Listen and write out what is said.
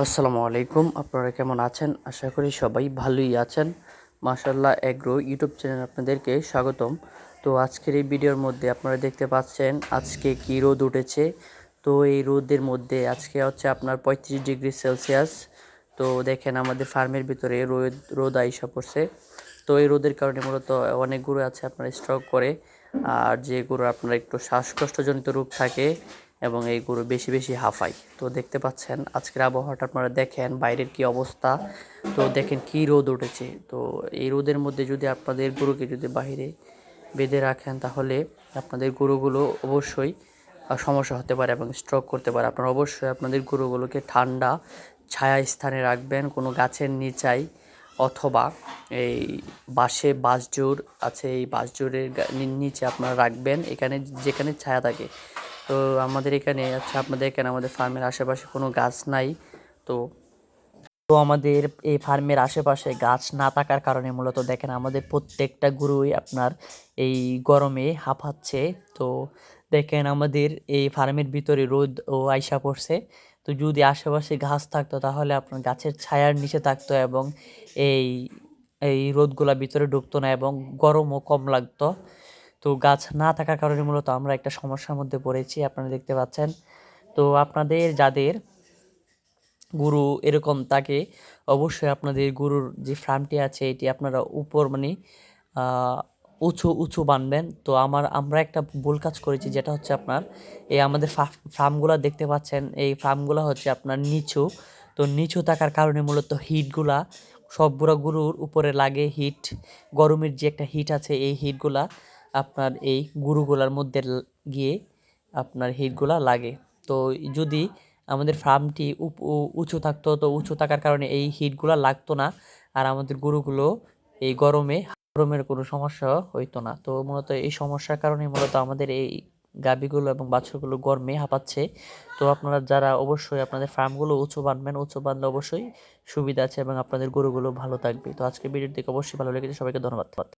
আসসালামু আলাইকুম। আপনারা কেমন আছেন? আশা করি সবাই ভালোই আছেন। মাশাআল্লাহ এগ্রো ইউটিউব চ্যানেলে আপনাদেরকে স্বাগতম। তো আজকের এই ভিডিওর মধ্যে আপনারা দেখতে পাচ্ছেন আজকে কি রোদ উঠেছে। তো এই রোদের মধ্যে আজকে হচ্ছে আপনার 35 ডিগ্রি সেলসিয়াস। তো দেখেন আমাদের ফার্মের ভিতরে রোদ আইসা পড়ছে। তো এই রোদের কারণে মূলত অনেক গরু আছে আপনার স্ট্রোক করে। আর যে গরু আপনার একটু শ্বাসকষ্টজনিত রোগ থাকে এবং এই গরু বেশি বেশি হাঁফায়। তো দেখতে পাচ্ছেন আজকের আবহাওয়াটা আপনারা দেখেন বাইরের কি অবস্থা। তো দেখেন কি রোদ উঠেছে। তো এই রোদের মধ্যে যদি আপনাদের গরুকে যদি বাইরে বেঁধে রাখেন তাহলে আপনাদের গরুগুলো অবশ্যই সমস্যা হতে পারে এবং স্ট্রোক করতে পারে। আপনারা অবশ্যই আপনাদের গরুগুলোকে ঠান্ডা ছায়া স্থানে রাখবেন, কোনো গাছের নিচাই অথবা এই বাঁশঝুড় আছে, এই বাঁশঝুড়ের নিচে আপনারা রাখবেন, এখানে যেখানে ছায়া থাকে। তো আমাদের এখানে আচ্ছা আপনাদের এখানে আমাদের ফার্মের আশেপাশে কোনো গাছ নাই। তো তো আমাদের এই ফার্মের আশেপাশে গাছ না থাকার কারণে মূলত দেখেন আমাদের প্রত্যেকটা গরুই আপনার এই গরমে হাঁপাচ্ছে। তো দেখেন আমাদের এই ফার্মের ভিতরে রোদ ও আইসা পড়ছে। তো যদি আশেপাশে গাছ থাকতো তাহলে আপনার গাছের ছায়ার নিচে থাকতো এবং এই এই রোদগুলা ভিতরে ঢুকতো না এবং গরমও কম লাগতো। তো গাছ না থাকার কারণে মূলত আমরা একটা সমস্যার মধ্যে পড়েছি, আপনারা দেখতে পাচ্ছেন। তো আপনাদের যাদের গরু এরকম থাকে অবশ্যই আপনাদের গরুর যে ফার্মটি আছে এটি আপনারা উপর মানে উঁচু উঁচু বানবেন। তো আমরা একটা ভুল কাজ করেছি, যেটা হচ্ছে আপনার এই আমাদের ফার্মগুলো দেখতে পাচ্ছেন, এই ফার্মগুলো হচ্ছে আপনার নিচু। তো নিচু থাকার কারণে মূলত হিটগুলা সবগুলো গরুর উপরে লাগে। গরমের যে একটা হিট আছে এই হিটগুলা আপনার এই গরুগুলার মধ্যে গিয়ে আপনার হিটগুলা লাগে। তো যদি আমাদের ফার্মটি উঁচু থাকতো তো উঁচু থাকার কারণে এই হিটগুলো লাগতো না, আর আমাদের গরুগুলো এই গরমের কোনো সমস্যা হইতো না। তো মূলত এই সমস্যার কারণে মূলত আমাদের এই গাভীগুলো এবং বাছুরগুলো গরমে হাঁপাচ্ছে। তো আপনারা যারা অবশ্যই আপনাদের ফার্মগুলো উঁচু বানবেন, উঁচু বানলে অবশ্যই সুবিধা আছে এবং আপনাদের গরুগুলো ভালো থাকবে। তো আজকে ভিডিওটি দেখে অবশ্যই ভালো লেগেছে, সবাইকে ধন্যবাদ।